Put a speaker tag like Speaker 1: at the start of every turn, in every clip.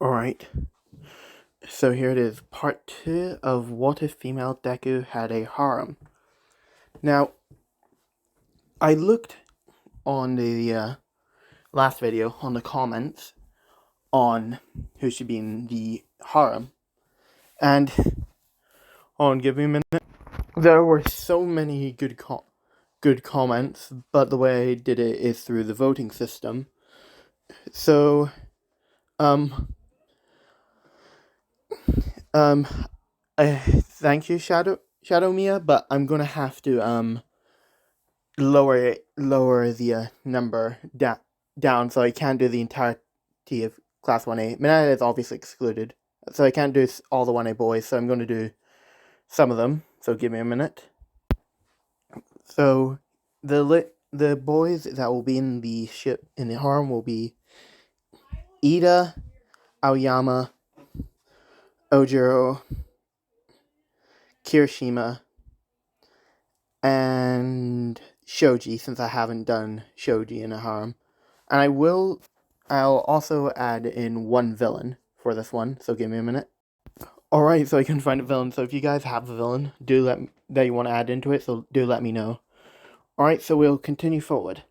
Speaker 1: Alright, so here it is, part 2 of what if female deku had a harem. Now, I looked on the last video, on the comments, on who should be in the harem, and, give me a minute, there were so many good comments, but the way I did it is through the voting system. So, thank you, Shadow Mia, but I'm gonna have to, lower the number down, so I can't do the entirety of Class 1A. Mineta is obviously excluded, so I can't do all the 1A boys, so I'm going to do some of them, so give me a minute. So, the boys that will be in the harem will be Ida, Aoyama, Ojiro, Kirishima, and Shoji, since I haven't done Shoji in a harem. And I'll also add in one villain for this one, so give me a minute. Alright, so I can find a villain, so if you guys have a villain that you want to add into it, so do let me know. Alright, so we'll continue forward.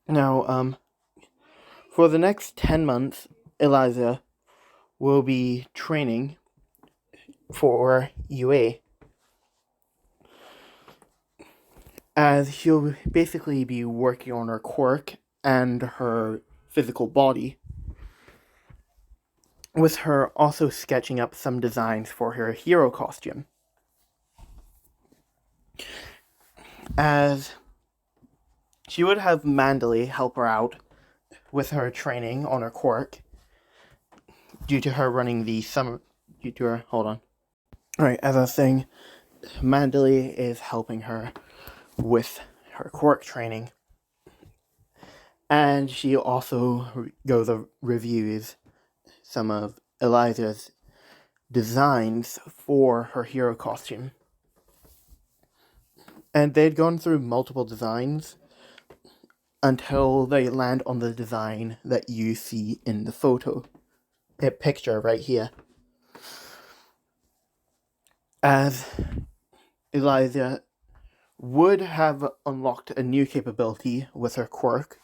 Speaker 1: Now, for the next 10 months, Eliza will be training for UA, as she'll basically be working on her quirk and her physical body, with her also sketching up some designs for her hero costume. As she would have Mandalay help her out with her training on her quirk, due to her running the summer, hold on. Alright, as I was saying, Mandalay is helping her with her quirk training, and she also goes over reviews some of Eliza's designs for her hero costume. And they'd gone through multiple designs until they land on the design that you see in the picture right here. As Eliza would have unlocked a new capability with her quirk,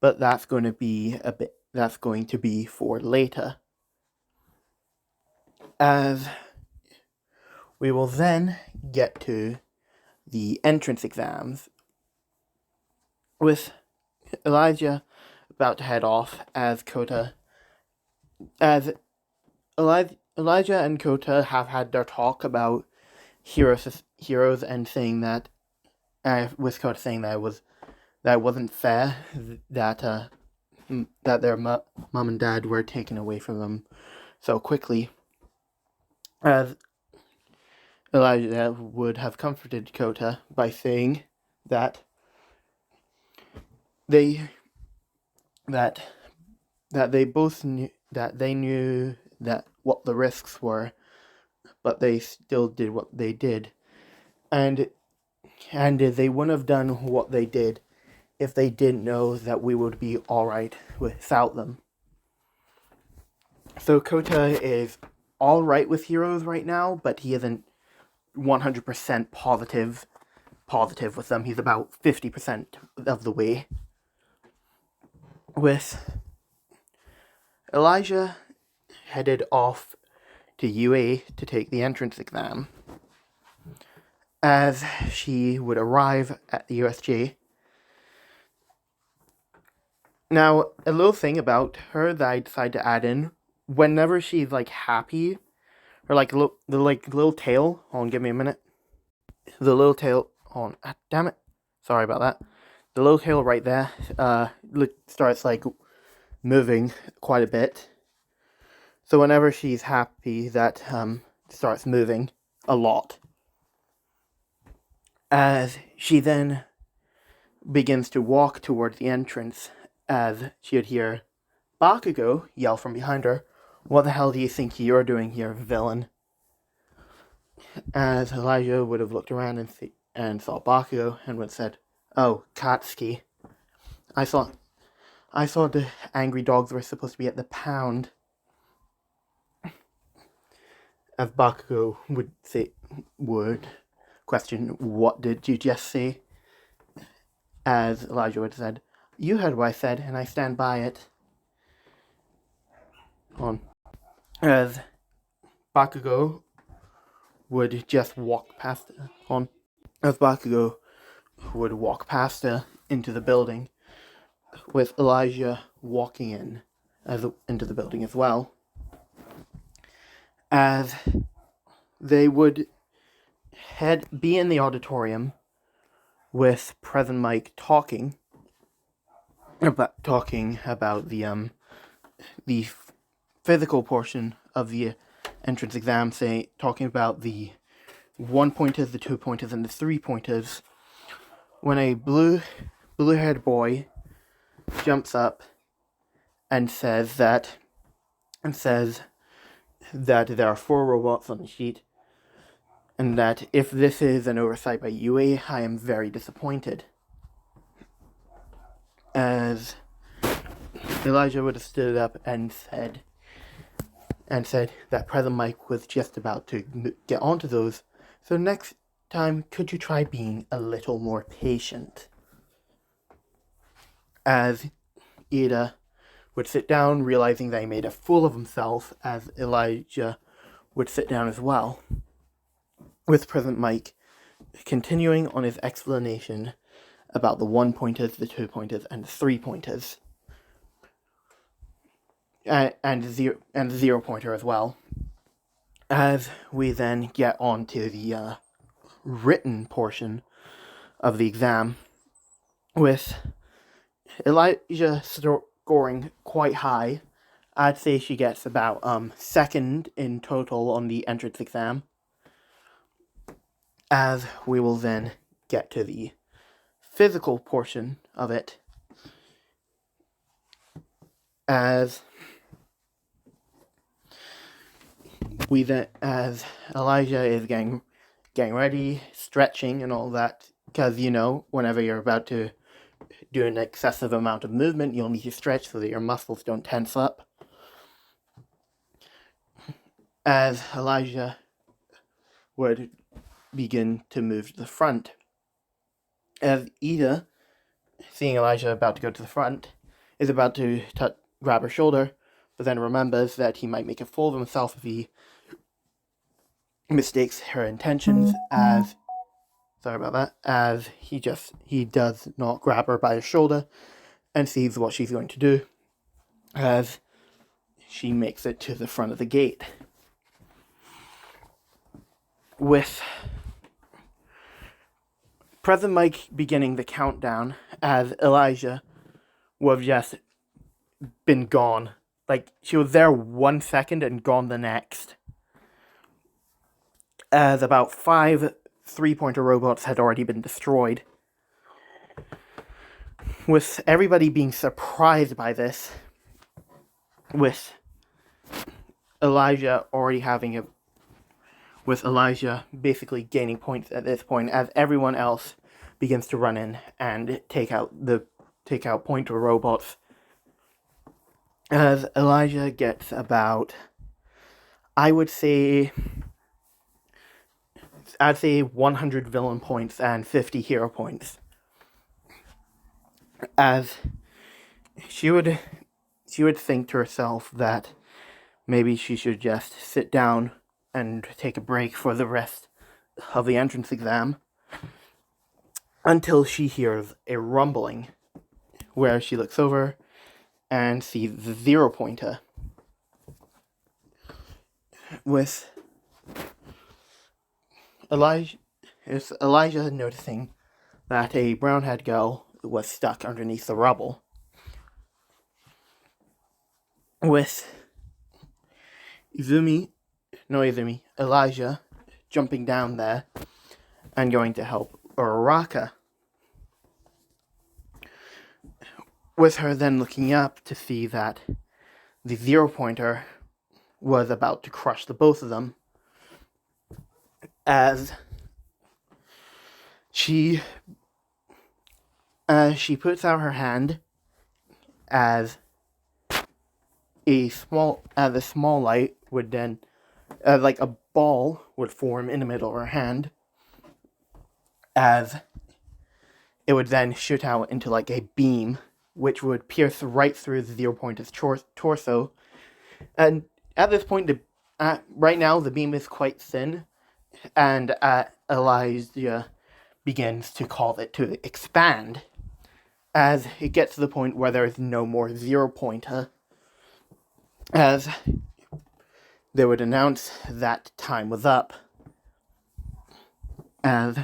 Speaker 1: but that's going to be for later. As we will then get to the entrance exams, with Elijah about to head off as Elijah and Kota have had their talk about heroes and saying that, with Kota saying that it wasn't fair that their mom and dad were taken away from them so quickly, as Elijah would have comforted Kota by saying that they both knew that what the risks were, but they still did what they did, and they wouldn't have done what they did if they didn't know that we would be alright without them. So Kota is alright with heroes right now, but he isn't 100% positive with them. He's about 50% of the way. With Elijah headed off to UA to take the entrance exam, as she would arrive at the USJ. Now, a little thing about her that I decided to add in, whenever she's happy, or the little tail, hold on, give me a minute. The little tail, hold on, damn it, sorry about that. The little tail right there, starts moving quite a bit. So whenever she's happy, that starts moving a lot. As she then begins to walk towards the entrance, as she would hear Bakugo yell from behind her, "What the hell do you think you're doing here, villain?" As Elijah would have looked around and saw Bakugo and would have said, "Oh, Katsuki. I thought I thought the angry dogs were supposed to be at the pound. As Bakugo would question, what did you just say? As Elijah would have said, you heard what I said, and I stand by it. As Bakugo would just walk past her. As Bakugo would walk past her into the building, with Elijah walking into the building as well. As they would be in the auditorium with President Mike talking about the physical portion of the entrance exam, talking about the 1-pointers, the 2-pointers, and the 3-pointers, when a blue-haired boy jumps up and says that there are 4 robots on the sheet, and that if this is an oversight by UA, I am very disappointed. As Elijah would have stood up and said that President Mike was just about to get onto those, so next time, could you try being a little more patient? As Ida would sit down, realizing that he made a fool of himself, as Elijah would sit down as well, with President Mike continuing on his explanation about the 1-pointers, the 2-pointers, and the 3-pointers. And the 0-pointer as well. As we then get on to the written portion of the exam, with Elijah scoring quite high. I'd say she gets about 2nd in total on the entrance exam. As we will then get to the physical portion of it, as Elijah is getting ready, stretching and all that, because whenever you're about to do an excessive amount of movement, you'll need to stretch so that your muscles don't tense up. As Elijah would begin to move to the front, as Ida, seeing Elijah about to go to the front, is about to grab her shoulder, but then remembers that he might make a fool of himself if he mistakes her intentions, as he does not grab her by the shoulder and sees what she's going to do, as she makes it to the front of the gate. With President Mike beginning the countdown, as Elijah would have just been gone. Like, she was there 1 second and gone the next. As about 5 3-pointer robots had already been destroyed. With everybody being surprised by this, with Elijah basically gaining points at this point, as everyone else begins to run in and take out pointer robots. As Elijah gets about, I'd say 100 villain points and 50 hero points. As she would think to herself that maybe she should just sit down and take a break for the rest of the entrance exam, until she hears a rumbling, where she looks over and sees the 0-pointer. With Elijah noticing that a brown-haired girl was stuck underneath the rubble. With Elijah jumping down there and going to help Uraraka. With her then looking up to see that the 0-pointer was about to crush the both of them, as she puts out her hand as a small light would then, like a ball would form in the middle of her hand, as it would then shoot out into like a beam, which would pierce right through the 0 Pointer's torso. And at this point, right now the beam is quite thin, and Elijah begins to call it to expand, as it gets to the point where there is no more 0 Pointer, as they would announce that time was up, as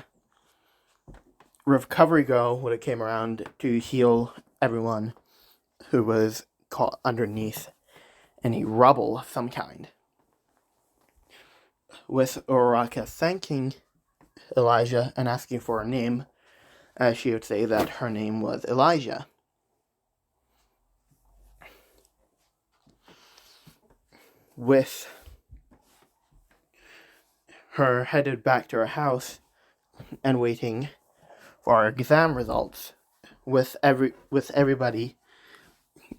Speaker 1: Recovery Girl would have came around to heal everyone who was caught underneath any rubble of some kind, with Uraraka thanking Elijah and asking for her name, as she would say that her name was Elijah. With her headed back to her house and waiting for our exam results, with everybody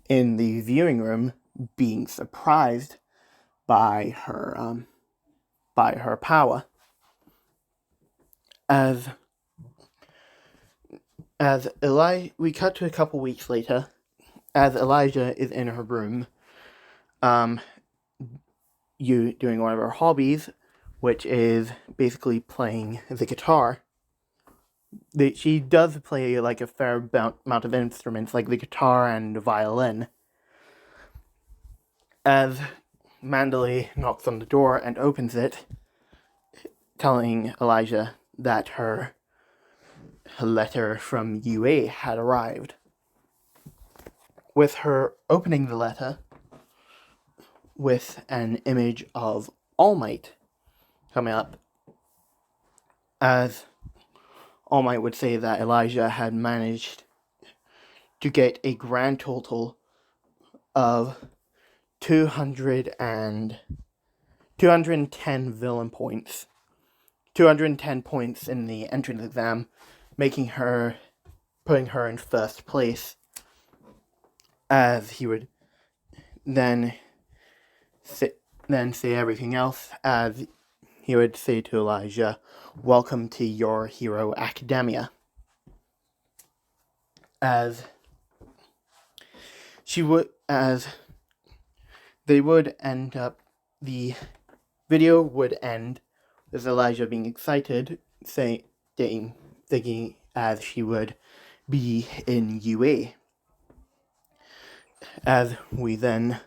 Speaker 1: in the viewing room being surprised by her power. As we cut to a couple weeks later, as Elijah is in her room, doing one of her hobbies, which is basically playing the guitar. She does play like a fair amount of instruments, like the guitar and the violin. As Mandalay knocks on the door and opens it, telling Elijah that her letter from UA had arrived. With her opening the letter with an image of All Might coming up, as All Might would say that Elijah had managed to get a grand total of 210 villain points. 210 points in the entrance exam, putting her in first place, as he would then say everything else, as he would say to Elijah, "Welcome to your hero academia." As they would end up, the video would end with Elijah being excited, thinking as she would be in UA. As we then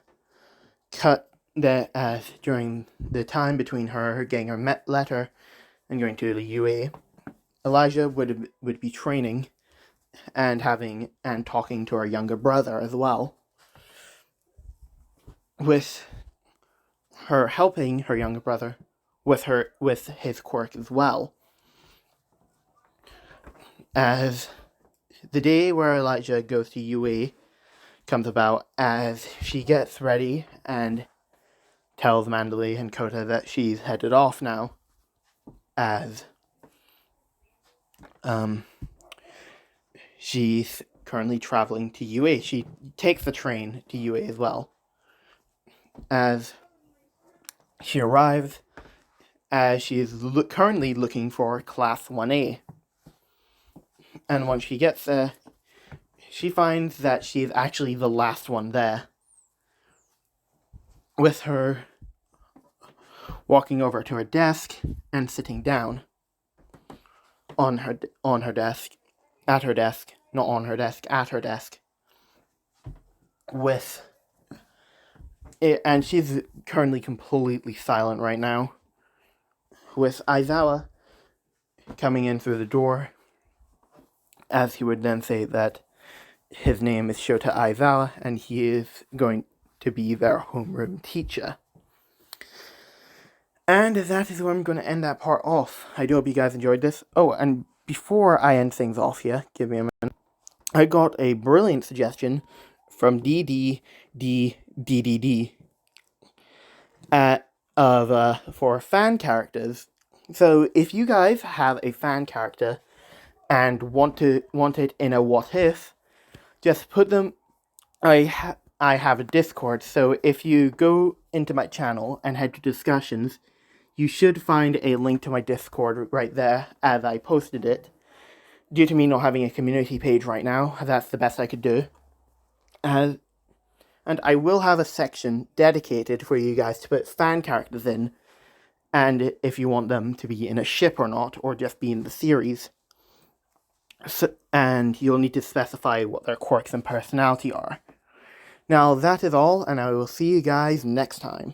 Speaker 1: cut that, as during the time between her getting her letter and going to the UA, Elijah would be training and talking to her younger brother as well, with her helping her younger brother with his quirk as well. As the day where Elijah goes to UA comes about, as she gets ready and tells Mandalay and Kota that she's headed off now, as she's currently traveling to UA. She takes the train to UA as well. As she arrives, as she is currently looking for Class 1A. And once she gets there, she finds that she is actually the last one there, with her walking over to her desk and sitting down at her desk, with it, and she's currently completely silent right now, with Aizawa coming in through the door, as he would then say that his name is Shota Aizawa, and he is going to be their homeroom teacher. And that is where I'm going to end that part off. I do hope you guys enjoyed this. Oh, and before I end things off here, give me a minute. I got a brilliant suggestion from DDDDDD for fan characters. So if you guys have a fan character and want it in a what if, just put them I have a Discord, so if you go into my channel and head to discussions, you should find a link to my Discord right there, as I posted it. Due to me not having a community page right now, that's the best I could do. And I will have a section dedicated for you guys to put fan characters in, and if you want them to be in a ship or not, or just be in the series. So, and you'll need to specify what their quirks and personality are. Now that is all, and I will see you guys next time.